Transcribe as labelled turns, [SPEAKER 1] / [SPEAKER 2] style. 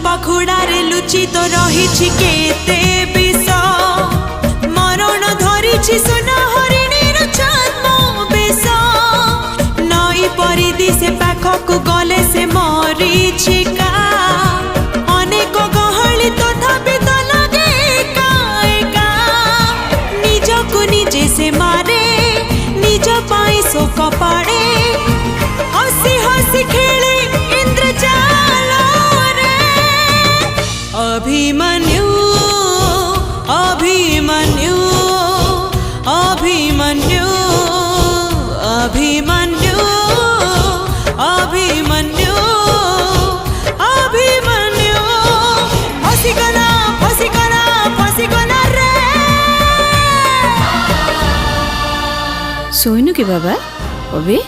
[SPEAKER 1] पाखुड़ारे लुचि तो रही केते विष मरण धरी सुना हरिणीर छद्म बेश नई परिधि से पाखक गले से मरीचिका अनेक गहली तथापि तो लगे एका एका निजकु निजे से मारे निज पाई शोक पाड़े हसी हसी खेले इंद्रजाल रे अभिमन्यु अभिमन्यु अभिमन्यु अभिमन्यु अभिमन्यु अभिमन्यु फसिगला फसिगला फसिगला रे
[SPEAKER 2] सोइनु के बाबा अभी